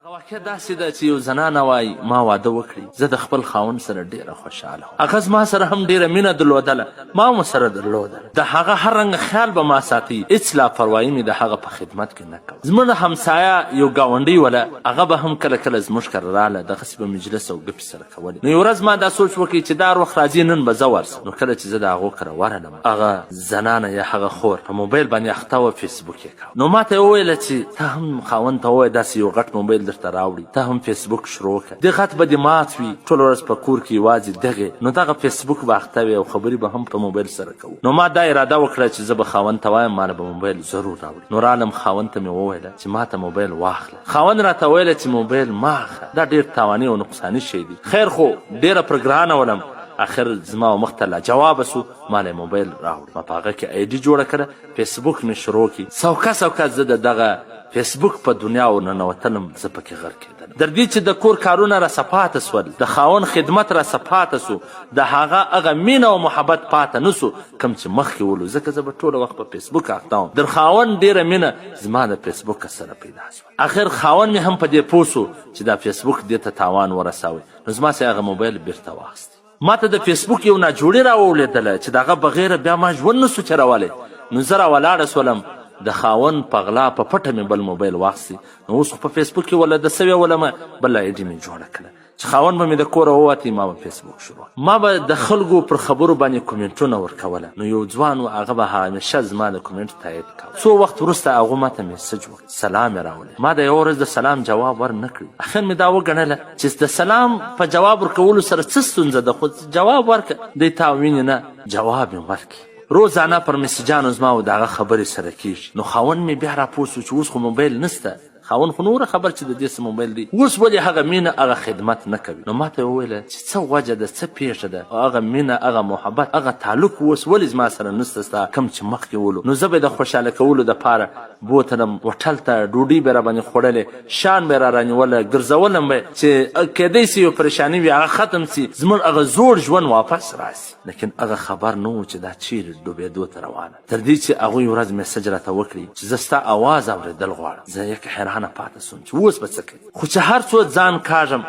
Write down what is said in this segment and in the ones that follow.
واقع داسې ده چې یو زنانه وایي ما واده وکړي، زه د خپل خاوند سره ډېره خوشحاله وم، هغه زما سره هم ډېره مینه درلودله، ما هم ورسره درلودله، د هغه هر رنګه خیال به ما ساتي، هېڅ لاپروایي مې د هغه په خدمت کې نه کوله. زموږ د همسایه یو ګاونډی وله، هغه به هم کله کله زموږ کره راله، دغسې به مجلس او ګپې سره کولې. نو یو ورځ ما دا سوچ وکړي چې دا هر وخت راځي نن به زه ورسم. نو کله چې زه د هغو کره ورغلم، هغه زنانه یا هغه خور په موبایل باندې اخته وه، فیسبوک یې کوه. نو ما ته یې وویله چې ته هم خاوند ته ووایه داسې یو غټ موبایل درته راوړي، ته هم فیسبوک شروع کړه، دې غټ به دې مات وي، ټوله ورځ په کور کې یوازې دغې، نو دغه فیسبوک به اخته وي او خبرې به هم په موبایل سره کوو. نو ما دا اراده وکړه چې زه به خاوند ته وایم ماله به موبایل ضرور راوړي. نو رالم خاوند ته مې وویله چې ما ته موبایل واخله. خاوند راته ویله چې موبایل مه اخله، دا ډېر تاواني او نقصاني شی دی. خیر خو ډېره پر ګرانه ولم، اخر زما مخ ته لا جوابه سو، ماله موبایل راوړ. ما په هغه کې آی ډي جوړه کړه، فیسبوک مې شروع کړي. سوکه سوکه زه د دغه فیسبوک په دنیا ورننوتلم، زه پکې غرق کېدلم. در دې چې د کور کارونه راسه پاته سول، د خاوند خدمت راسه پاته سو، د هغه مینه او محبت پاته نه سو کوم چې مخکې ولو، ځکه زه به ټوله وخت په فیسبوک اخته وم. در خاوند ډېره مینه زما د فیسبوک سره پیدا سوه. اخر خاوند مې هم په دې پوه سو چې دا فیسبوک دې ته تاوان ورسوي. نو زما سه هغه موبایل بیرته واخیستی. ما ته د فیسبوک یو ناجوړي راولیدله چې د هغه بغیره بیا ما ژوند نسو چلولی. نو زه راولاړه سولم، د خاوند په غلا په پټه مې بل موبایل واخیستی. نو اوس خو په فیسبوک کې وله د سوې ولمه بل آی ډي مې جوړه کړه چې خاوند به مې د کوره ووتی، ما به فیسبوک شروع، ما به د خلکو پر خبرو باندې کومنټونه ورکوله. نو یو ځوان و، هغه به همیشه زما د کومنټ تایید کوه. څو وخت وروسته هغو ما ته میسج وکړ، سلام یې راولی. ما د یوه ورځ د سلام جواب ور نه کړي. اخر مې دا وګڼله چې د سلام په جواب ورکولو سره څه ستونزه ده، خو جواب ورکړه، دی تا وینې نه جواب یې ورکړي. روزانه پر میسجانو زما و د هغه خبرې سره کېږي. نو خاوند مې بیا راپوه سو چې اوس خو موبایل نسته، خاوند خو نوره خبر چې د دې څه موبایل دی، اوس ولې هغه مینه هغه خدمت نه کوي. نو ما ته یې وویله چې څه وجه ده، څه پیښه ده، هغه مینه هغه محبت هغه تعلق اوس ولې زما سره نسته ستا کوم چې مخکې ولو. نو زه به یې د خوشحاله کولو دپاره بوتلم هوټل ته، ډوډۍ به یې راباندې خوړلې، شان به یې را رانیوله، ګرځولم به چې کیدی سي یو پریشاني وي هغه ختم سي، زموږ هغه زوړ ژوند واپس راسي. لیکن هغه خبر نه و چې دا چیرې ډوبېدو ته روانه. تر دې چې هغوی ورځ میسج راته وکړي چې زه ستا اواز اورېدل غواړم. زه یک حیرانه پاته سوم چې اوس به څه کوي. خو چې هر څو ځان کاږم،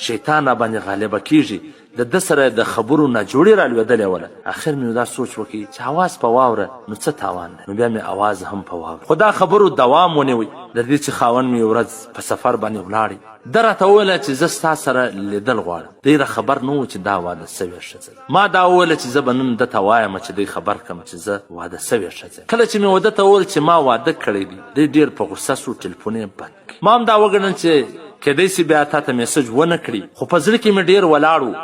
شیطان راباندې غالبه کېږي، د ده سره د خبرو ناجوړي رالوېدلې وله. اخر مې دا سوچ وکړي چې اواز په واوره نو څه تاوان دی. نو بیا مې اواز هم په واوره. خو دا خبرو دوام ونیوی، د دې چې خاوند مې یو ورځ په سفر باندې ولاړی. ده راته وویله چې زه ستا سره لیدل غواړم. دی را خبر نه و چې دا واده سوې ښځه ده. ما دا وویله چې زه به نن ده ته وایم چې دی خبر کړم چې زه واده سوې ښځه. کله چې مې وده ته وویل چې ما واده کړی دی، دی ډېر په غوسه سو، ټلیفون یې بند کړي. ما هم دا وګڼل چې کیدی سي بیا تا ته میسج ونه کړي، خو په زړه کې مې ډېر ولاړ و.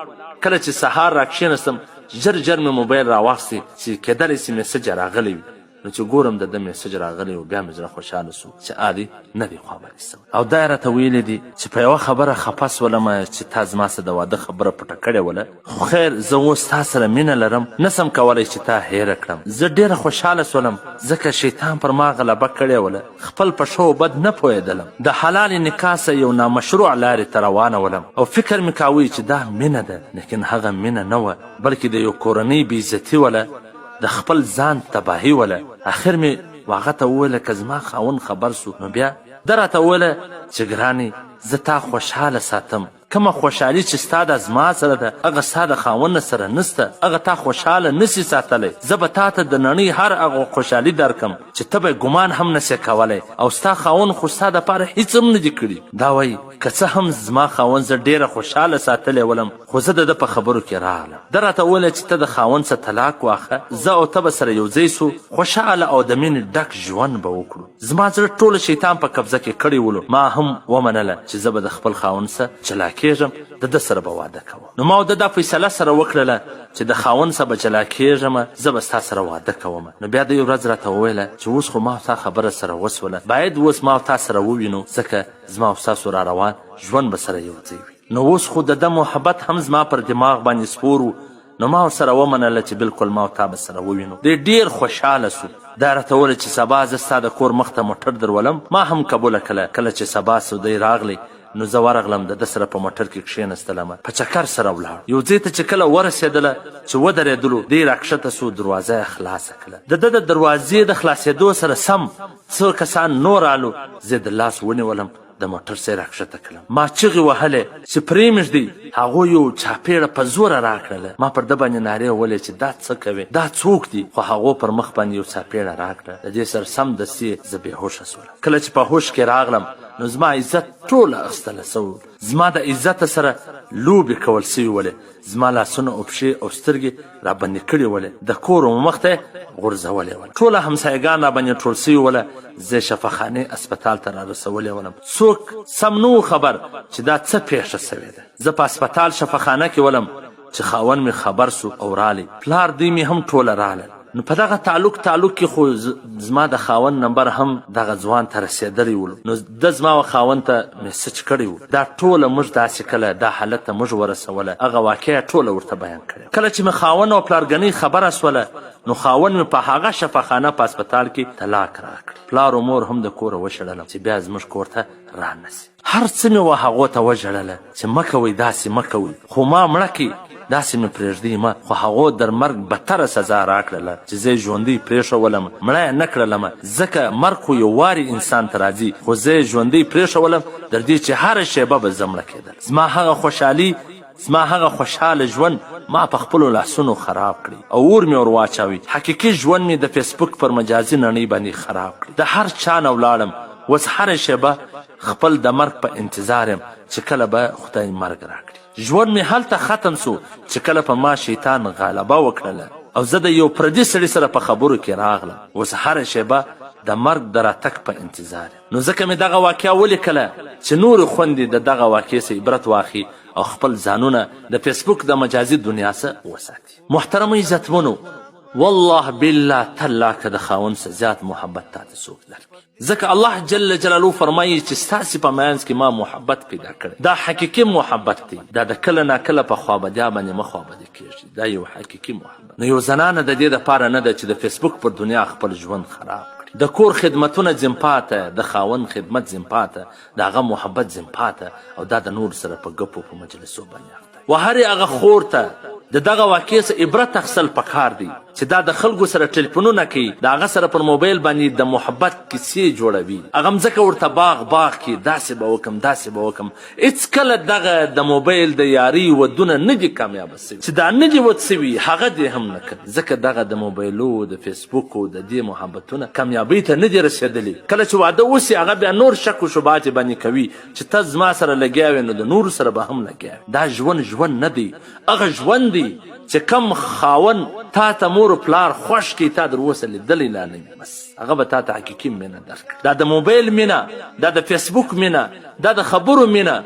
کله چې سهار را کښېنستم، ژر مې موبایل راواخیستې چې کیدلی سي میسج راغلی وي. نو چې ګورم د ده میسج راغلی و، بیا مې زړه خوشحاله سو چې عادي نه دی خوابدي سوی. او دا یې راته ویلي دي چې په یوه خبره خفه سولمه چې تا زما سره د واده خبره پټه کړې وله، خو خیر زه اوس تا سره مینه لرم، نسم کولی چې تا هیره کړم. زه ډېره خوشحاله سولم ځکه شیطان پر ما غلبه کړې وله، خپل په ښو بد نه پوهېدلم، د حلال نکاح سه یو نامشروع لارې ته روانه ولم او فکر مې کاوه چې دا مینه ده، لیکن هغه مینه نه وه، بلکې د یو کورنۍ بېعزتي وله، د خپل ځان تباهي وله. اخر مې هغه ته وویله که زما خاوند خبر سو، نو بیا ده راته وویله چې ګرانې زه تا خوشحاله ساتم، کومه خوشحالي چې ستا د زما سره ده هغه ستا د خاوند سره نسته، هغه تا خوشحاله نسي ساتلی. زه به تا ته د نړۍ هر هغه خوشحالي درکم چې ته به ګمان هم نسې کولی، او ستا خاوند خو ستا دپاره هېڅ هم نه دي کړي. دا وایي که څه هم زما خاوند زه ډېره خوشحاله ساتلی ولم، خو زه د ده په خبرو کې راغلم. ده راته وویله چې ته د خاوند څه طلاق واخه، زه او ته به سره یو ځای سو، خوشحاله او د مینې ډک ژوند به وکړو. زما زړه ټوله شیطان په قبضه کې کړی ولو. ما هم ومنله چې زه به د خپل خاوند سره جلا کېږم، د ده سره به واده کوم. نو ما د دا فیصله سره وکړله چې د خاوند سره به جلا کېږم، زه به ستا سره واده کوم. نو بیا د یو ورځ راته وویله چې اوس خو ما تا خبره سره وسوله، باید اوس ما تا سره ووینو، ځکه زما او ستاسو را روان ژوند به سره یو ځای وي. نو اوس خو د ده محبت هم زما پر دماغ باندې سپور و. نو ما ورسره ومنله چې بلکل ما او تا به سره ووینو. دی ډېر خوشحاله سو. دا راته وویل چې سبا زه ستا د کور مخ ته موټر درولم. ما هم قبوله کړه. کله چې سبا سو دی راغلی، نو زه ورغلم، د ده سره په موټر کې کښېنستلم، په چکر سره ولاړ. یو ځای ته چې کله ورسېدله چې ودرېدلو، دی راکښته سو، دروازه یې خلاصه کړه. د ده د دروازې د خلاصېدو سره سم څو کسان نور رالو، زه د لاس ونیولم د موټر سې راکښته کړم. ما چغې وهلې چې پرېمږدئ. هغوی یو چاپېړه په زوره راکړله. ما پر ده باندې نارې وولې چې دا څه کوې، دا څوک دي؟ خو هغو پر مخ باندې یو څاپېړه راکړه. د دې سره سمدستي زه بېهوشه سولم. کله چې په هوش کې راغلم نو زما عزت ټوله اخیستله سوی، زما د عزته سره لوبې کول سوي ولې. زما لاسونه او پښې او سترګې راباندې کړې ولې، د کور مخ ته یې غورځولې ول. ټوله همسایګان راباندې ټول سوي وله. زه شفاخانې اسپتال ته رارسولې ولم. څوک سم نه خبر چې دا څه پیښه سوې ده. زه په اسپتال شفاخانه کې ولم چې خاوند مې خبر سو او رالی. پلار دوی مې هم ټوله راله. نو په دغه تعلق کې خو زما د خاوند نمبر هم دغه ځوان ته رسېدلی ولو. نو د زما و خاوند ته میسج کړی و. دا ټوله موږ داسې کله دا حالت ته موږ ورسوله، هغه واقعه ټوله ورته بیان کړې. کله چې مې خاوند او پلارګنۍ خبره سوله نو خاوند مې په هغه شفاخانه په اسپتال کې طلاق راکړي. پلار و مور هم د کوره وشړلم چې بیا زموږ کور ته رانسي. هر څه مې و هغو ته وژړله چې مه کوئ، داسې مه کوئ. خو ما مړه کې داسې مې پرېږدئ مه. خو هغو در مرګ بدتره سزا راکړله چې زه یې ژوندۍ پرېښولم، مړه یې نه کړلم. ځکه مرګ خو یو وارې انسان ته راځي، خو زه یې ژوندۍ پرېښولم در دې چې هره شیبه به زه مړه کېدل. زما هغه خوشحالي، زما هغه خوشحاله ژوند ما په خپلو لاسونو خراب کړي او اور مې ور واچوي. حقیقي ژوند مې د فیسبوک پر مجازي نړۍ باندې خراب کړي. د هر چا نه ولاړم، اوس هره شیبه خپل د مرګ په انتظار یم چې کله به خدای مرګ راکړي. ژوند مې هلته ختم سو چې کله په ما شیطان غلبه وکړله او زه د یو پردي سړي سره په خبرو کې راغلم. اوس هره شیبه د مرګ د راتګ په انتظار یم. نو ځکه مې دغه واقعه ولیکله چې نورې خوندې د دغه واقعې څخه عبرت واخلي او خپل ځانونه د فیسبوک د مجازي دنیا څخه وساتي. محترمو عزتمنو، والله بالله تالله که د خاوند څخه زیات محبت تاته څوک درکړي. ځکه الله جل جلاله فرمایي چې ستاسې په منځ کې ما محبت پیدا کړی. دا حقیقي محبت دی. دا د کله ناکله په خوابدیا باندې مه خوابدي کېږي. دا یو حقیقي محبت. نو یو زنانه د دې دپاره نه ده چې د فیسبوک پر دنیا خپل ژوند خراب کړي. د کور خدمتونه ځین پاته، د خاوند خدمت ځین پاته، د هغه محبت ځین پاته، او دا د نور سره په ګپو په مجلسو باندې اخته. و هرې هغه خور ته د دغه واقعې څخه عبرت اخیستل پکار دی چې دا د خلکو سره ټلیفونونه کوي، د هغه سره پر موبایل باندې د محبت کیسې جوړوي. هغه مځکه ورته باغ کې داسې به وکم داسې به وکم. هېڅکله دغه د موبایل د یاري ودونه نه دي کامیابه سوي. چې دا نه دي ود سوي هغه دې هم نه کوي. ځکه دغه د موبایلو د فیسبوکو د دې محبتونه کامیابۍ ته نه دي رسېدلي. کله چې واده وسي هغه بیا نور شک و شبهات باندې کوي چې ته زما سره لګیا وې نو د نورو سره به هم لګیا وې. دا ژوند نه دی. هغه ژوند دی چې کم خاوند تا ته مور و پلار خوښ کړي، تا در اوسه لیدلی لا نه وي، بس هغه به تا ته حقیقي مینه درکړي. دا د موبایل مینه، دا د فیسبوک مینه، دا د خبرو مینه،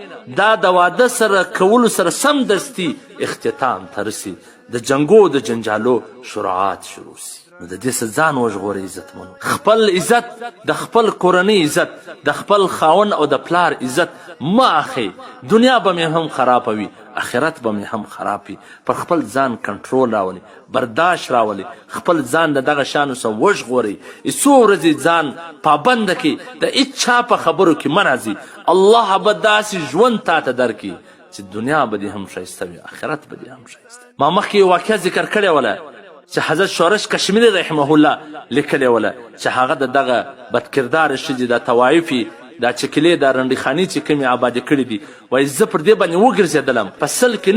دا د واده سره کولو سره سمدستي اختتام ته رسي، د جنګو د جنجالو شروعات شروع سي. نو د دې څخه ځان وژغورئ عزتمنو. خپل عزت، د خپل کورنۍ عزت، د خپل خاوند او د پلار عزت مه اخئ. دنیا به مې هم خرابوي، آخرت به مې هم خرابوي. پر خپل ځان کنټرول راولئ، برداشت راولئ، خپل ځان د دغه شیانو څخه وژغورئ. څو ورځې ځان پابنده کړئ، د هېچا په خبرو کې مه راځئ. الله به داسې ژوند تا ته درکړي چې دنیا به دې هم ښایسته وي، آخرت به دې هم ښایسته. ما مخکې یو واقعه ذکر کړې وله چې حضرت شورش کشمیری رحمه الله لیکلې وله چې هغه د دغه بدکرداره ښځې د طوایفي دا چکلې دا رنډیخانې چې کومې آبادې کړي دي، وایي زه پر دې باندې وګرځېدلم، په سل کې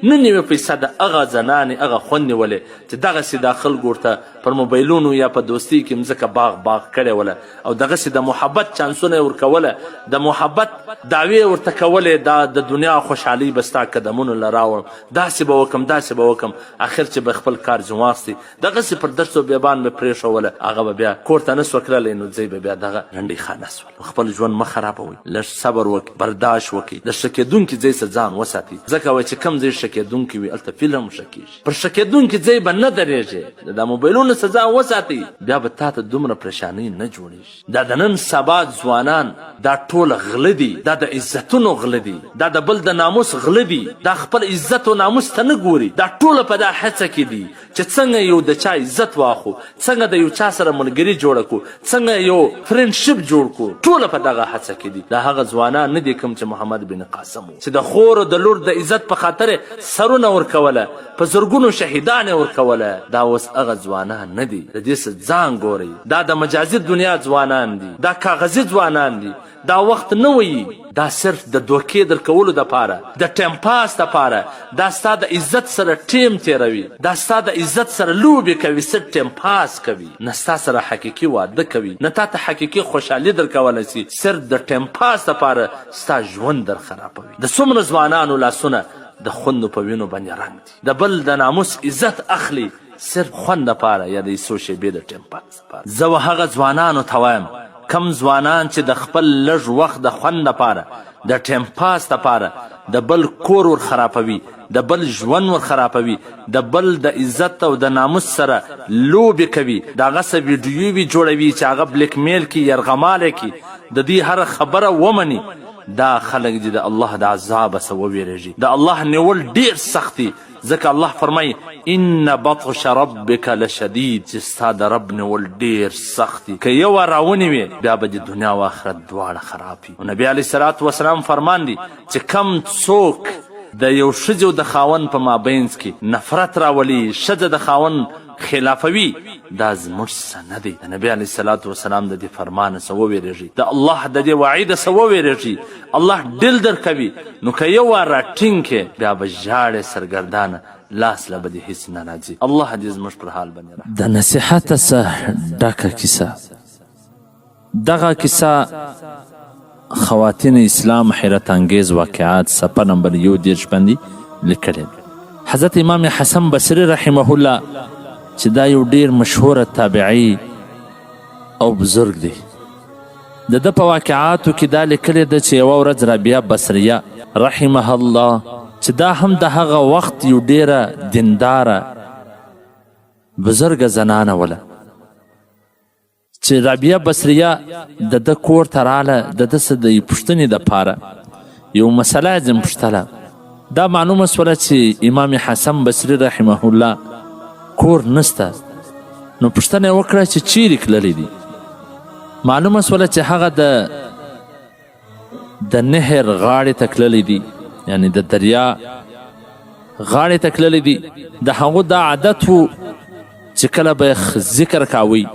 نه نوي پیسه د هغه زنانې هغه خوند نیولې چې دغسې دا خلکو ورته پر موبایلونو یا په دوستۍ کې مځکه باغ کړې وله او دغسې د محبت چانسونه یې ورکوله، د محبت دعوې ورته کولې، دا د دنیا خوشحالۍ به ستا قدمونو له راوړم، داسې به وکم داسې به وکم. آخر چې به خپل کار ځینې واخیستې دغسې پر درس و بیابان به پرېښوله، هغه به بیا کور ته نه سوه تللی، نو ځای به بیا دغه رنډیخانه سول. خپل ژوند مه خرابوئ، لږ صبر وکړئ، برداشت وکړئ، د ښه کېدونکي ځای څخه ځان وساتئ. ځکه وایي چې کوم ځای ښه کېدونکی وي هلته فیل هم ښه کېږي. پر ښه کېدونکي ځای به نه درېږئ، د دا موبایلونو څخه ځان وساتئ، بیا به تا ته دومره پریشانۍ نه جوړېږي. دا د نن سبا ځوانان دا ټوله غله دي، دا د عزتونو غله دي، دا د بل د ناموس غله دي، دا خپل عزت و ناموس ته نه ګوري. دا ټوله په دا هڅه کې دي چې څنګه یو د چا عزت واخو، څنګه د یو چا سره ملګري جوړه کړو، څنګه یو فرینډشپ جوړ کړو، ټوله په دغه هڅه کې دي. دا هغه ځوانان نه دي کوم چې محمد بن قاسم و چې د خور او د لور د عزت په خاطر سرونه ورکوله، په زرګونو شهیدان یې ورکوله. دا اوس هغه ځوانان نه دي. د دې څخه ځان ګورئ. دا د مجازي دنیا ځوانان دي، دا کاغذي ځوانان دي، دا وخت نه وي، دا صرف د دوکې درکولو دپاره، د ټیم پاس دپاره، دا ستا د عزت سره ټیم تیروي، دا ستا د عزت سره لوبې کوي، څه ټیم پاس کوي، نه ستا سره حقیقي واده کوي، نه تا ته حقیقي خوشحالي درکولی سي، صرف د ټیم پاس دپاره ستا ژوند در خرابوي. د څومره ځوانانو لاسونه د خوندو په وینو باندې رنګ دي، د بل د ناموس عزت اخلي صرف خوند دپاره یا د څو شېبې د ټیم پاس دپاره. زه و هغه ځوانانو ته وایم کم ځوانان چې د خپل لږ وخت د خوند دپاره، د ټیم پاس دپاره د بل کور ور خرابوي، د بل ژوند ور خرابوي، د بل د عزت او د ناموس سره لوبې کوي، د هغه څه ویډیووي جوړوي چې هغه بلیک میل کي، یرغمالی کي، د دې هره خبره ومني، دا خلک دي د الله د عذابه څه وویرېږي. د الله نیول ډېر سخت دي، ځکه الله فرمایي ان بطش ربک لشدید، چې ستا د رب نیول ډېر سخت دي. که یو راونیوې بیا به د دنیا او آخرت دواړه خراب وي. نبي علیه صلات وسلام فرمان دي چې کم څوک د یو ښځې او د خاوند په مابینځ کې نفرت راولي، ښځه د خاوند خلافوي، دا زموږ څه نه دی. د نبي علیه صلات وسلام د دې فرمانه څه وویرېږي، د الله د دې وعیده څه وویرېږي. الله ډیل درکوي، نو که یو وار راټینګ کې بیا به ژاړې سرګردانه، لاس له به دې هېڅ نه راځي. الله دې زموږ پر حال باندې رحم. د نصیحته څه ډکه کیسه. دغه کیسه خواتین اسلام حیرت انگیز واقعات صفحه نمبر 1 باندې لیکلې. حضرت امام حسن بصري رحمه الله چې دا یو ډیر مشهوره تابعی او بزرگ دی، د ده په واقعاتو کې دا لیکلې ده چې یوه ورځ رابعه بصریه رحمه الله چې دا هم د هغه وخت یو ډیره دینداره بزرګه زنانه وله، چې رابعه بصریه د ده کور ته راله، د ده څه د پوښتنې دپاره یو مسله یې ځینې پوښتله. دا معلومه سوله چې امام حسن بصري رحمه الله کور نسته، نو پوښتنه یې وکړه چې چیرې تللی دي. معلومه سوله چې هغه د نهر غاړې ته تللی دي، یعنی د دریا غاړې ته تللی دي. د هغو دا عادت و چې کله به ذکر کاوی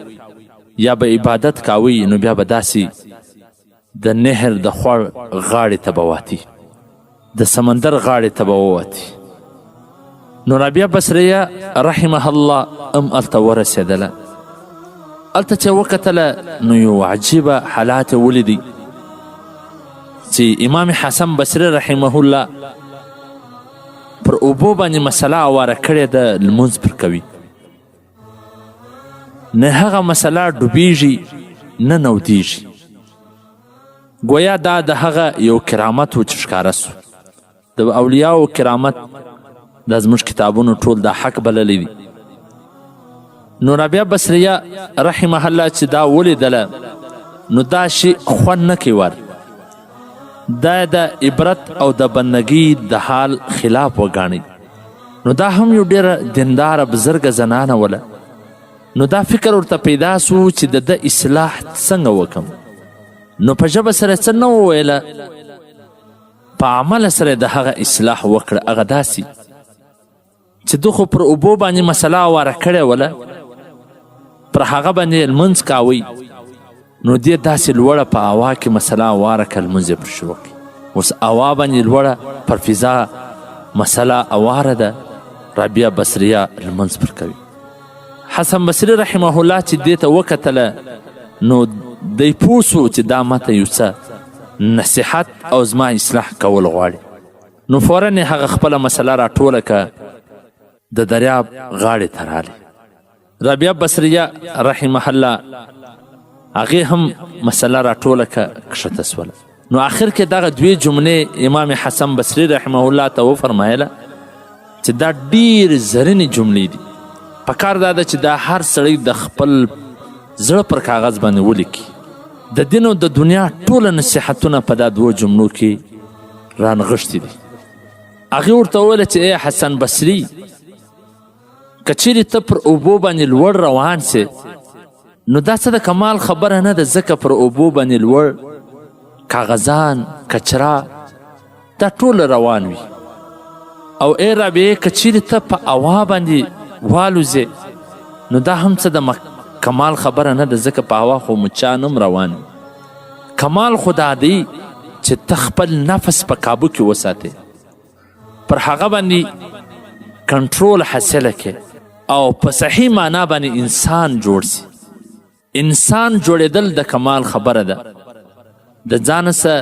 یا به عبادت کاوی، نو بیا به داسې د نهر د خوړ غاړې ته به واتی، د سمندر غاړې ته به ووتی. نو رابعه بصریه رحمه الله هم هلته ورسېدله. هلته چې وکتله نو یو عجیبه حالات یې ولیدی چې امام حسن بصري رحمه الله پر اوبو باندې مسله اواره کړې ده، لمونځ پر کوي، نه هغه مسله ډوبیږي نه نودیږي. گویا دا د هغه یو کرامت و چې ښکاره سو. د اولیاو کرامت دا زموږ کتابونو ټول دا حق بللی دي. نو رابعه بصریه رحمه الله چې دا ولیدله، نو دا شی خوند نه کوي ور، دا د عبرت او د بندګۍ د حال خلاف وګاڼي. نو دا هم یو ډیره دینداره بزرګه زنانه وله. نو دا فکر ورته پیدا سو چې د ده اصلاح څنګه وکم. نو په ژبه سره څه نه وویله، په عمل سره د هغه اصلاح وکړه. هغه داسې چې ده خو پر اوبو باندې مسله اواره کړې وله، پر هغه باندې لمونځ کاوی، نو دې داسې لوړه په هوا کې مسله اواره کړه، لمونځ یې پر شروع کړي. اوس هوا باندې لوړه پر فضا مسله اواره ده، رابعه بصریه لمونځ پر کوي. حسن بصري رحمه الله چې دې ته وکتله، نو دی پوه سو چې دا ماته یو څه نصیحت او زما اصلاح کول غواړي. نو فوراً یې هغه خپله مسله راټوله که د دریاب غاړې ته رالی. رابعه بصریه رحمه الله هغې هم مسله راټوله که کښته سوله. نو آخر کې دغه دوې جملې امام حسن بصري رحمه الله ته وفرمایله چې دا ډېرې زرینې جملې دي. پکار دا ده چې دا هر سړی د خپل زړه پر کاغذ باندې ولیکي. د دین او د دنیا ټوله نصیحتونه په دا دوو جملو کې رانغښتي دي. هغې ورته وویله چې ای حسن بصري، که چیرې ته پر اوبو باندې لوړ روان سې، نو دا څه د کمال خبره نه ده، ځکه پر اوبو باندې لوړ کاغذان، کچرا، دا ټول روان وي. او ای رابعې، که چیرې ته په هوا باندې والوځې، نو دا هم څه د کمال خبره نه ده، ځکه په هوا خو مچان هم روان وي. کمال خو دا دی چې ته خپل نفس په کابو کې وساتې، پر هغه باندې کنټرول حاصله کې او په صحیح معنا باندې انسان جوړ سي. انسان جوړېدل د کمال خبره ده. د ځان سه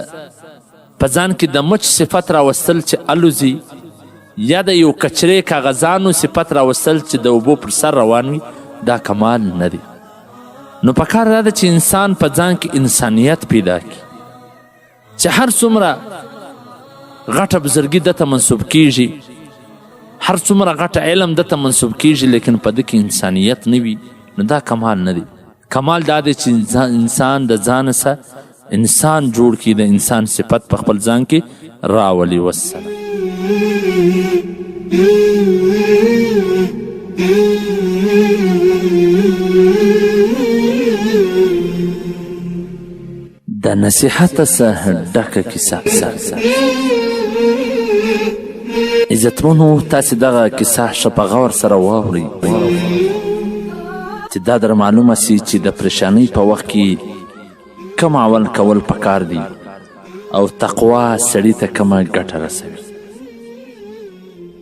په ځان کې د مچ صفت راوستل چې الوزي، یا د یو کچرې کاغذانو صفت راوستل چې د اوبو پر سر روان وي، دا کمال نه دی. نو پکار دا ده چې انسان په ځان کې انسانیت پیدا کړي، چې هر څومره غټه بزرګي دته منسوب کیږي، هر څومره غټه علم دته منسوب کیږي، لیکن په ده کې انسانیت نه وي، نو دا کمال نه دی. کمال دا دی چې انسان د ځان سه انسان جوړ کړي، د انسان صفت په خپل ځان کې راولي. والسلام. د نصیحت څخه ډکه کیسه. عزتمنو، تاسې دغه کیسه ښه په غور سره واورئ، چې دا در معلومه سي چې د پریشانۍ په وخت کې کم عمل کول پکار دي او تقوا سړي ته کمه ګټه رسوي.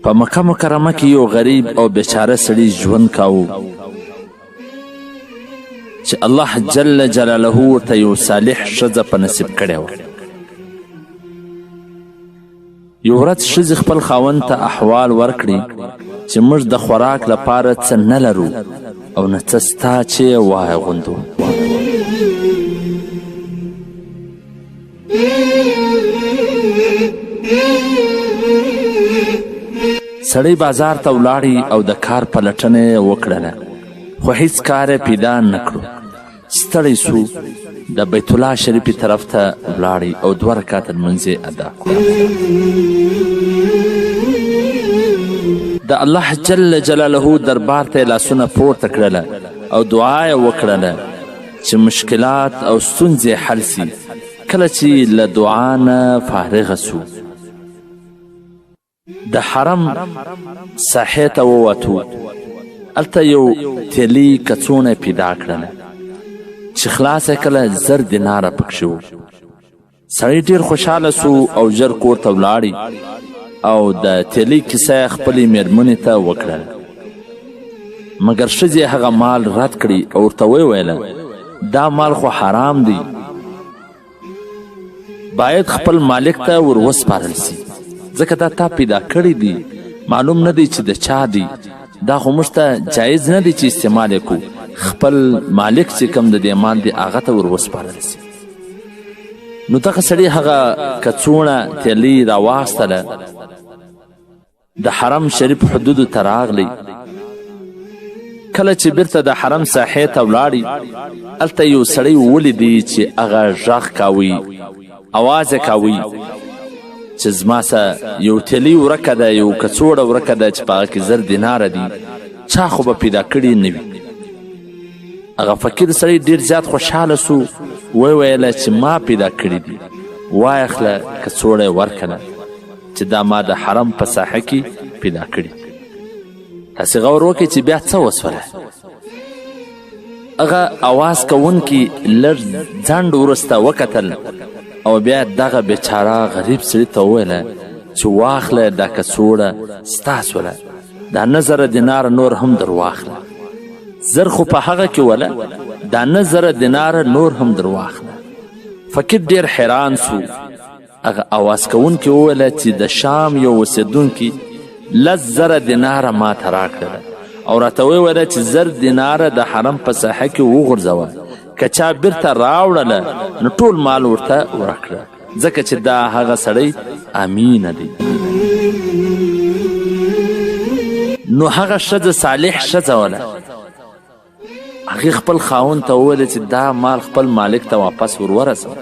په مکه مکرمه کې یو غریب او بیچاره سړي ژوند کاوه چې الله جل جلاله ورته یو صالح ښځه په نصیب کړې وه. یو ورځ ښځې خپل خاوند ته احوال ورکړي چې موږ د خوراک لپاره څه نه لرو او نه څه ستا چې وایه غوندو. سړی بازار ته ولاړی او د کار پلټنه یې وکړله، خو هیڅ کار یې پیدا نه کړو. ستړی سو، د بیت الله شریفې طرف ته ولاړی او 2 رکعته لمونځ یې ادا کړو. د الله جل جلاله دربار ته یې لاسونه پورته کړله او دعا یې وکړله چې مشکلات او ستونزې حل سي. کله چې له دعا نه فارغه سو، د حرم ساحې ته ووتو. هلته یو تیلي کڅوڼه پیدا کړله چې خلاصه کله 1000 دیناره پکښې و. سړی ډېر خوشحاله سو او ژر کور ته ولاړی او د تیلي کیسه یې خپلې مېرمنې ته وکړله، مګر ښځې هغه مال رد کړي او ورته وویله دا مال خو حرام دی، باید خپل مالک ته ور وسپارل سي، ځکه دا تا پیدا کړی دی، معلوم نه دی چې د چا دی، دا خو موږ ته جایز نه دی چې استعمال یې کړو، خپل مالک چې کوم د دې مال دی هغه ته ور وسپارل سي. نو دغه سړي هغه کڅوڼه تیلي راواخیستله، د حرم شریف حدودو ته راغلی. کله چې بیرته د حرم ساحې ته ولاړی، هلته یو سړی ولیدی چې هغه غږ کاوی، اواز یې کاوی چې زما سه یو تیلي ورکه ده، یو کڅوړه ورکه ده چې په هغه کې 1000 دیناره دي، چا خو به پیدا کړي نه وي. هغه فقیر سړی ډېر زیات خوشحاله سو، وویله چې ما پیدا کړي دي، وایخله کڅوړه یې ورکړه چې دا ما د حرم په ساحه کې پیدا کړي. تاسې غور وکړئ چې بیا څه وسوله. هغه اواز کوونکي لږ ځنډ وروسته وکتل او بیا دغه بیچاره غریب سړي ته وویله چې واخله دا کڅوړه ستا سوله، دا 9,000 دیناره نور هم در واخله. 1000 خو په هغه کې وله، دا 9,000 دیناره نور هم در واخله. فقیر ډېر حیران سو. هغه اواز کوونکي وویله چې د شام یو اوسېدونکي 10,000 دیناره ما ته راکړله او راته وویله چې 1000 دیناره د حرم په ساحه کې وغورځوه، که چا بیرته راوړله نو ټول مال ورته ورکړه، ځکه چې دا هغه سړی امینه دی. نو هغه ښځه صالح ښځه وله، هغې خپل خاوند ته وویله چې دا مال خپل مالک ته واپس ورورسوه.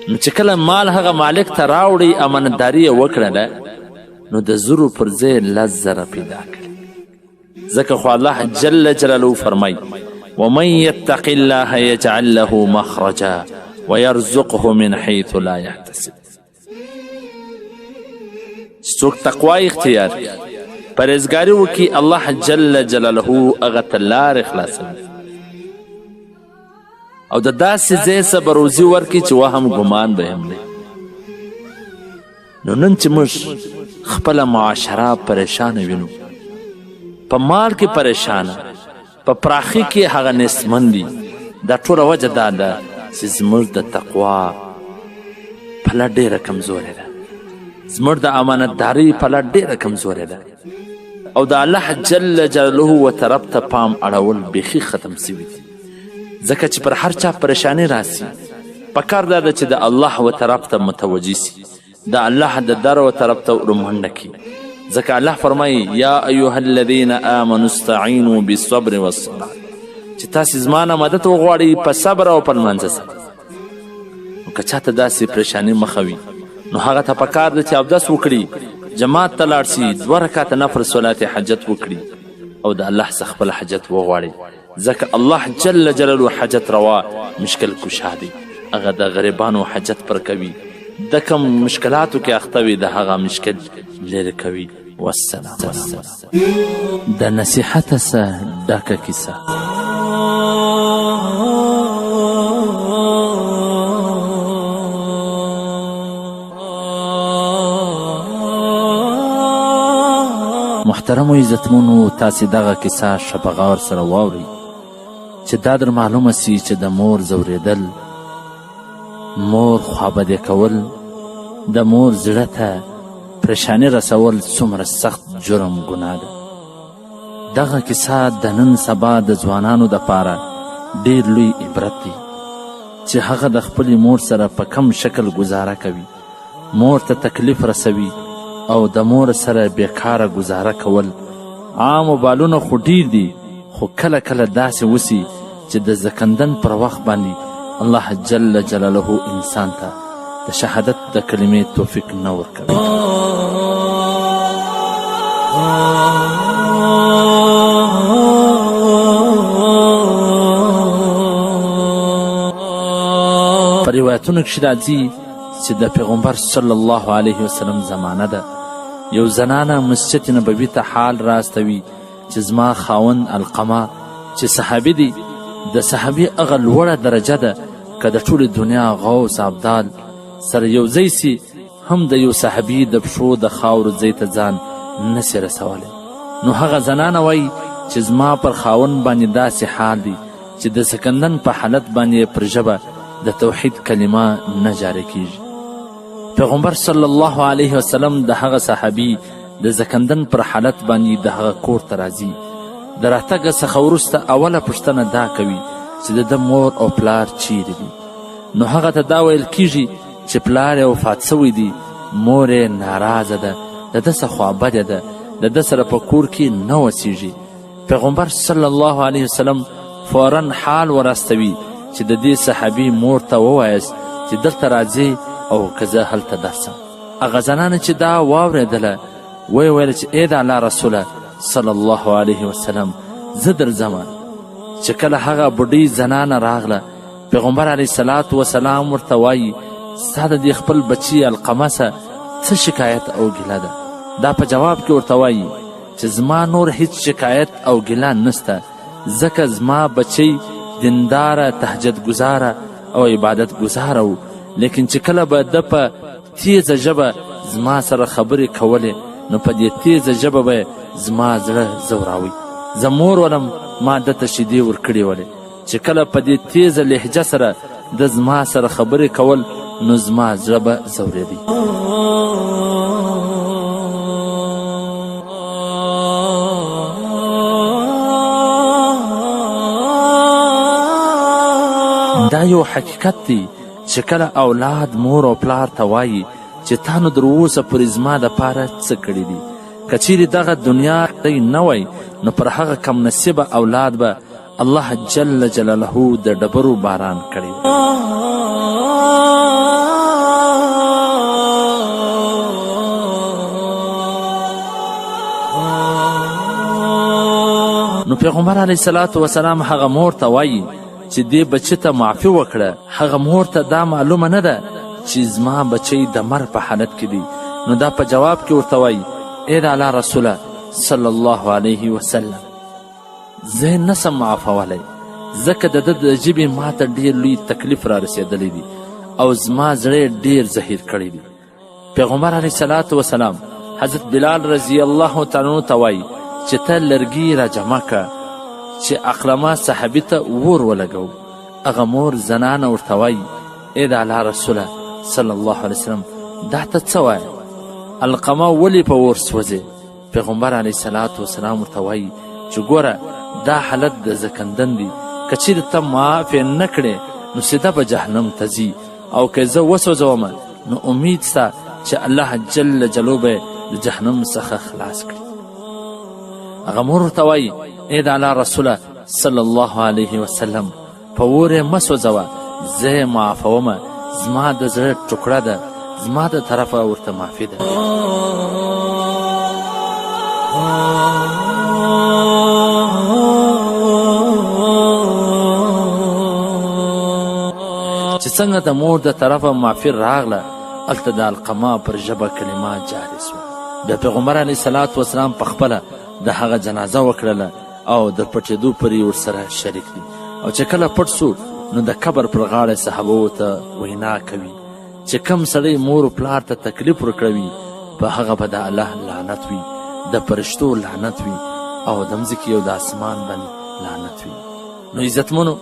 نو چې کله مال هغه مالک ته راوړی، امانتداري یې وکړله، نو د 0 پر ځای 10,000 پیدا کړي. ځکه خو الله جل جلاله فرمایي ومن يتق الله يجعل له مخرجا ويرزقه من حيث لا يحتسب. څوک تقوا اختیار پرهیزګاري وکړي، الله جل جلاله هغه ته لارې خلاصوي او د داسې ځای څه به روزي ورکړي چې وهم ګمان به هم دی. نو نن چې موږ خپله معاشره پریشانه وینو، په مال کې پریشانه، په پراخي کې هغه نسمن دي، دا ټوله وجه دا ده چې زموږ د تقوا پله ډېره کمزورې ده، زموږ د امانتدارۍ پله ډېره کمزورې ده، او د الله جل جلاله و طرف ته پام اړول بیخي ختم سوي دي. ځکه چې پر هر چا پریشاني راسي، پکار دا ده چې د الله و طرف ته متوجه سي، د الله د در و طرف ته ورمنډه کړي. ځکه الله فرمایي یا ایها الذین آمنوا استعینوا بالصبر والصلاة، چې تاسې زما نه مدد وغواړئ په صبر او په لمانځه سره. نو که چاته داسې پریشاني مخه وي نو هغه ته پکار ده چې اودس وکړي، جماعت ته لاړ سي، 2 رکعته نفل صلات حاجت وکړي او د الله څخه خپل حاجت وغواړي. ځکه الله جل جلاله حاجت روا مشکل کشا دی، هغه د غریبانو حاجت پر کوي، د کم مشکلاتو کې اخته وي د هغه مشکل لرې کوي. والسلام. د نصیحت څخه ډکه کیسه. محترمو عزتمنو، تاسې دغه کیسه ښه په غور سره واورئ چې دا در معلومه سي چې د مور ځورېدل، مور خوابدې کول، د مور زړه ته پریشاني رسول څومره سخت جرم ګناه ده. دغه کیسه د نن سبا د ځوانانو دپاره ډېر لوی عبرت دی چې هغه د خپلې مور سره په کم شکل ګزاره کوي، مور ته تکلیف رسوي او د مور سره بیکاره ګزاره کول. عامو بالونه خو ډېر دي، خو کله کله داسې وسي چې د زکندن پر وخت باندې الله جل جلاله انسان ته د شهادت د کلمې توفیق نه ورکوي. په روایتونو کښې راځي چې د پیغمبر صلی الله علیه وسلم زمانه ده، یو زنانه مسجد نبوي ته حال راستوي چې زما خاوند القمه چې صحابي دی، د صحابي هغه لوړه درجه ده که د ټولې دنیا غوث ابدال سره یو ځای سي هم د یو صحابي د پښو د خاورو ځای ته ځان نسي رسولی. نو هغه زنانه وایي چې زما پر خاوند باندې داسې حال دی چې د سکندن په حالت باندې پر ژبه د توحید کلمه نه جاری کیږي. پیغمبر صلی الله علیه وسلم د هغه صحابي د زکندن پر حالت باندې د هغه کور ته راځي. د راتګه څخه وروسته اوله پوښتنه دا کوي چې د ده مور او پلار چیرې دي. نو هغه ته دا ویل کیږي چې پلار یې وفات سوی دی، مور یې ناراضه ده، د ده څه خوابده ده، د ده سره په کور کې نه اوسیږي. پیغمبر صلی الله علیه وسلم فورا حال وراستوي چې د دې صحابي مور ته ووایاست چې دلته راځي او که زه هلته درسم. هغه زنانه چې دا واورېدله ویې ویل چې ای د الله رسوله صلی الله علیه وسلم زه درځمه. چې کله هغه بوډۍ زنانه راغله، پیغمبر علیه صلات وسلام ورته وایي ستا د دې خپل بچي القمه څه شکایت او ګیله ده؟ دا په جواب کې ورته وایي چې زما نور هیڅ شکایت او ګیله نسته، ځکه زما بچی دینداره، تهجد ګزاره او عبادت ګزاره و، لیکن چې کله به ده په تیزه ژبه زما سره خبرې کولې نو په دې تیزه ژبه به زما زړه ځوراوي. زه مور ولم ما ده ته شیدې ورکړې ولې، چې کله په دې تیزه لهجه سره د زما سره خبرې کول نو زما زړه به ځورېدی. دا یو حقیقت دی چې کله اولاد مور او پلار ته وایي چې تا نو در اوسه پورې زما دپاره څه کړي دي. که چیرې دغه دنیا دی نه وی نو پر هغه کم نصیبه اولاد به الله جل جلاله د ډبرو باران کړی. نو پیغمبر علیه صلات وسلام هغه مور ته وایي چې دې بچي ته معافي وکړه. هغه مور ته دا معلومه نه ده چې زما بچی د مرګ په حالت کې دی. نو دا په جواب کې ورته وایي ای د الله رسوله صلی الله علیه وسلم زه یې نسم معافولی، ځکه د ده د ژبې ماته ډېر لوی تکلیف را رسېدلی دی او زما زړه ډېر زهیر کړی دی. پیغمبر علیه صلات وسلام حضرت بلال رضی الله تعالی عنه ته وایي چې ته لرګي را جمع که چې اقلمه صحابي ته اور ولګو. هغه مور زنانه ورته وایي ای د الله رسوله صلی الله علیه وسلم دا ته څه وایه؟ القمه ولې په اور سوځې؟ پیغمبر علیه صلات وسلام ورته وایي چې ګوره دا حالت د زکندن دی، که چیرې ته معاف یې نه کړې نو سیده به جهنم ته ځي، او که زه وسوځومه نو امید سته چې الله جل جلاله به د جهنم څخه خلاص کړي. هغه مور ورته وایي ای د الله رسوله صلی الله علیه وسلم په اور یې مه سوځوه، زه یې معافومه، زما د زړه ټوکړه ده، زما د طرفه ورته معافي ده. چې څنګه د مور د طرفه معافي راغله، هلته د القما پر ژبه کلمات جاري سوه. بیا پیغمبر علیه صلات وسلام پخپله د هغه جنازه وکړله او د پټېدو پرې ورسره شریک دی. او چې کله پټ سو نو د قبر پر غاړه صحابو ته وینا کوي چې کم سړی مور و پلار ته تکلیف ورکړوي په هغه به د الله لعنت وي، د فرشتو لعنت وي، او د مځکې او د اسمان باندې لعنت وي. نو عزتمنو،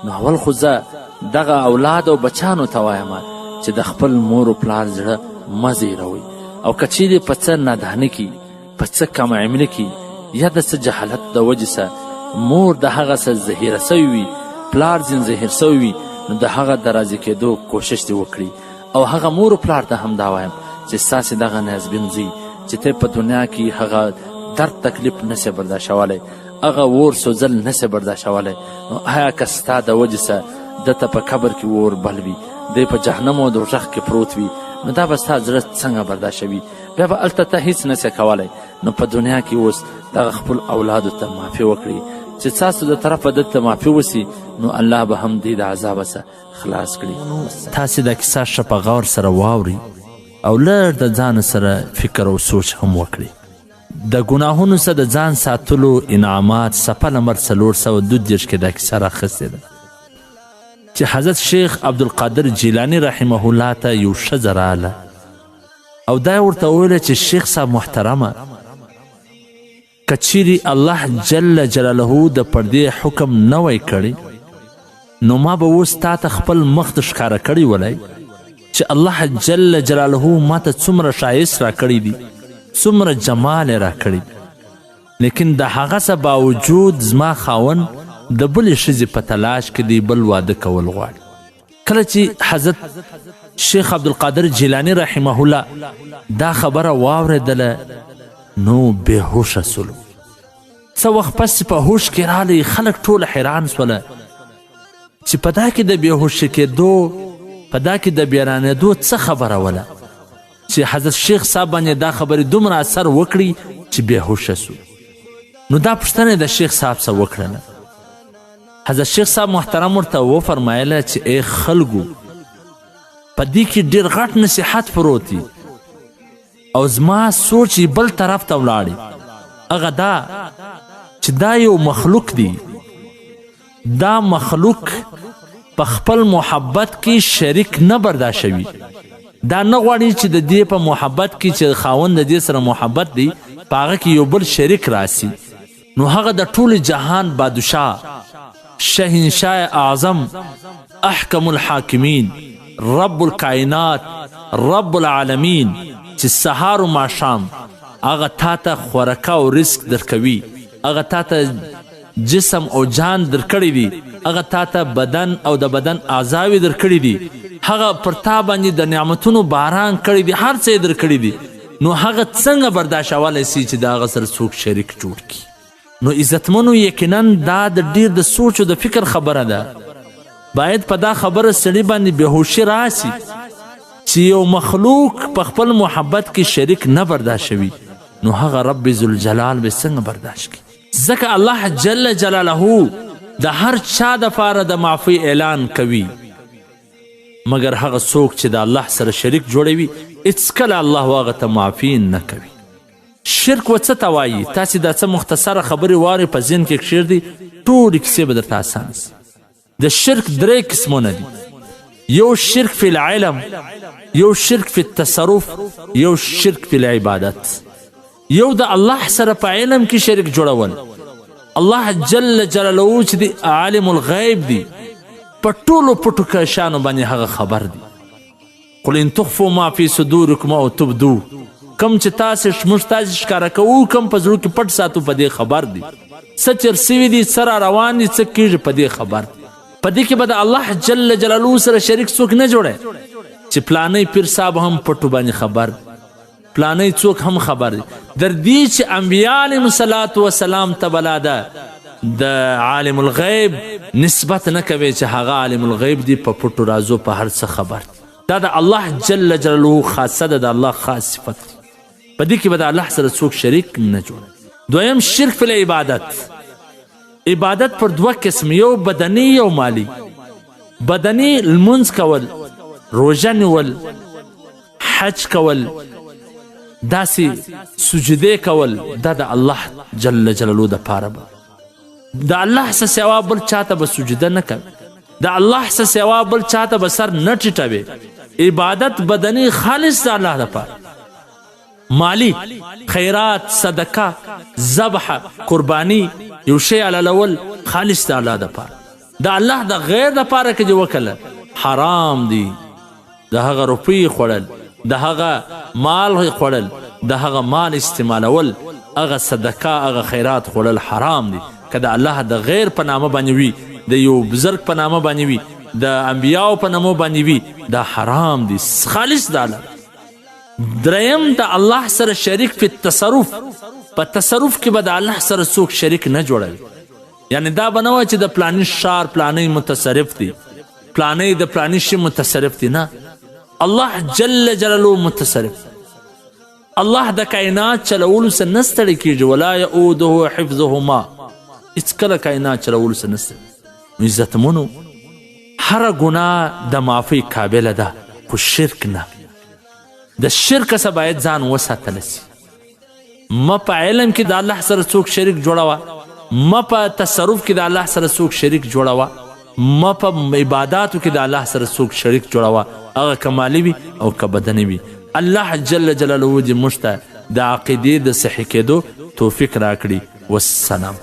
نو اول خو زه دغه اولاد او بچانو ته وایم چې د خپل مور و پلار زړه مه زیروئ، او که چیرې په څه ناداني کې، په څه کم علمي کې یا د څه جهالت د وجې څه مور د هغه څه زهیره سوی وي، پلار ځین زهیر سوی وي، نو د هغه د راضي کېدو کوشش دې وکړي. او هغه مور و پلار ته هم دا وایم چې ستاسې دغه نیازبین زوی چې ته په دنیا کې هغه درد تکلیف نسې برداشتولی، هغه اور سوځل نسې برداشتولی، نو آیا که ستا د وجې څه ده ته په قبر کې اور بل وي، دی په جهنم او دوزخ کې پروت وي، نو دا به ستا زړه څنګه برداشتوي؟ بیا به هلته ته هیڅ نسې کولی. نو په دنیا کې اوس دغه خپل اولادو ته معافي وکړي چې ستاسو د طرفه ده ته معافي وسي، نو الله به هم دې د عذابه څه خلاص کړي. تاسې دا کیسه ښه په غور سره واورئ او لږ د ځان سره فکر او سوچ هم وکړئ. د ګناهونو څخه د ځان ساتلو انعامات صفحه نمبر 432 کې دا کیسه راخیستې ده چې حضرت شیخ عبدالقادر جیلانی رحمه الله ته یو ښځه راغله او دا یې ورته وویله چې شیخ صاحب محترمه، که چیرې الله جل جلاله د پردې حکم نه وی کړی نو ما به اوس تا ته خپل مخ د ښکاره کړی ولی چې الله جل جلاله ما ته څومره ښایست را کړی دی، څومره جمال یې را کړی دی، لیکن د هغه څه باوجود زما خاوند د بلې ښځې په تلاش کې دی، بل واده کول غواړي. کله چې حضرت شیخ عبدالقادر جیلانی رحمه الله دا خبره واورېدله نو بېهوشه سولو. څه وخت پس په هوش کې رالی، خلک ټول حیران سوله چې په دا کې د بېهوشه کېدو، په دا کې د بیرانېدو څه خبره وله چې حضرت شیخ صاحب باندې دا خبرې دومره اثر وکړي چې بېهوشه سو. نو دا پوښتنه د شیخ صاحب څه وکړله. حضرت شیخ صاحب محترم ورته وفرمایله چې ای خلکو، په دې کې ډېر غټ نصیحت پروت دی او زما سوچ یې بل طرف ته ولاړی. هغه دا چې دا یو مخلوق دی، دا مخلوق په خپل محبت کې شریک نه برداشوي، دا نه غواړي چې د دې په محبت کې چې خاوند د دې سره محبت دی په هغه کې یو بل شریک راسي. نو هغه د ټول جهان بادشاه، شهنشاه اعظم، احکم الحاکمین، رب الکائنات، رب العالمین چې سهار و ماښام هغه تا ته خوراکه او رزق درکوي، هغه تا ته جسم او جان درکړی دی، هغه تا ته بدن او د بدن اعضاوې درکړي دي، هغه پر تا باندې د نعمتونو باران کړی دی، هر څه یې درکړي دي، نو هغه څنګه برداشتولی سي چې د هغه سره څوک شریک جوړ کړي؟ نو عزتمنو، یقینا دا د ډیر د سوچ او د فکر خبره ده. باید په دا خبره سړي باندې بېهوشي راسي چې یو مخلوق په خپل محبت کې شریک نه برداشوي، نو هغه رب ذوالجلال به څنګه برداشت کړي؟ ځکه الله جل جلاله د هر چا دپاره د معافی اعلان کوي، مګر هغه څوک چې د الله سره شریک جوړوي هېڅکله الله هغه ته معافي نه کوي. شرک و څه ته وایي؟ تاسې دا څه مختصره خبرې واورئ په ذهن کې کښېږدئ، ټولې کیسې به درته اسانه سي. د شرک 3 قسمونه دي. یو شرک فی العلم، یو شرک فی التصرف، یو شرک فی العبادت. یو د الله سره په علم کې شرک جوړول. الله جل جلاله چې دی عالم الغیب دی، په ټولو پټو کشانو باندې هغه خبر دی. قل ان تخفوا ما فی صدورکم او تبدو، کم چې تاسې موږ تاسې ښکاره کوو، کم په زړو کې پټ ساتو، په دې خبر دی. څه تېر سوي دي، څه را روان دي، څه کېږي، په دې خبر دی. په دې کې به د الله جل جلاله سره شریک څوک نه جوړی چې پلانی پیر صاحب هم پټو باندې خبر دی، پلانی څوک هم خبر دی. در دې چې انبیا علیهم الصلاة وسلام ته بلا ده د عالم الغیب نسبت نه کوي چې هغه عالم الغیب دی، په پټو رازو په هر څه خبر دی. دا د الله جل جلاله خاصه ده، د الله خاص صفت دی. په دې کې به د الله سره څوک شریک نه جوړوي. دویم شرک فی العبادت. عبادت پر 2 قسم، یو بدنی یو مالی. بدنی لمونځ کول، روژه نیول، حج کول، داسې سجدې کول، دا د الله جل جلاله دپاره به. د الله څه سوا بل چاته به سجده نه کوي، د الله څه سوا بل چاته به سر نه ټیټوي. عبادت بدنی خالص د الله دپاره. مالی خیرات، صدقه، ذبح، قربانی، یو شی علالول خالص د الله دپاره. د الله د غیر دپاره که دې وکړله حرام دی. د هغه روپۍ خوړل، د هغه مال خوړل، د هغه مال استعمالول، هغه صدقه، هغه خیرات خوړل حرام دی. که د الله د غیر په نامه باندې وي، د یو بزرګ په نامه باندې وي، د انبیاو په نامه باندې وي، دا حرام دی، خالص د الله. دریم د الله سره شریک په تصرف. په تصرف کې به د الله سره څوک شریک نه جوړوي. یعنی دا به نه وایي چې د پلاني ښار پلانی متصرف دی، پلانی د پلانی شي متصرف دی، نه، الله جل جلاله متصرف. الله د کائنات چلولو سره نه ستړی کېږي. ولا یعوده حفظهما، هېڅکله کائنات چلولو سره نه ستړی. عزتمنو، هره ګناه د معافۍ قابله ده، خو شرک نه. د شرک څخه باید ځان وساتلی سي. مه په علم کې د الله سره څوک شریک جوړوه، مه په تصرف کې د الله سره څوک شریک جوړوه، مه په عباداتو کې د الله سره څوک شریک جوړوه، هغه که مالی وي او که بدني وي. الله جل جلاله دې موږ ته د عقیدې د صحیح کېدو توفیق راکړي. والسلام.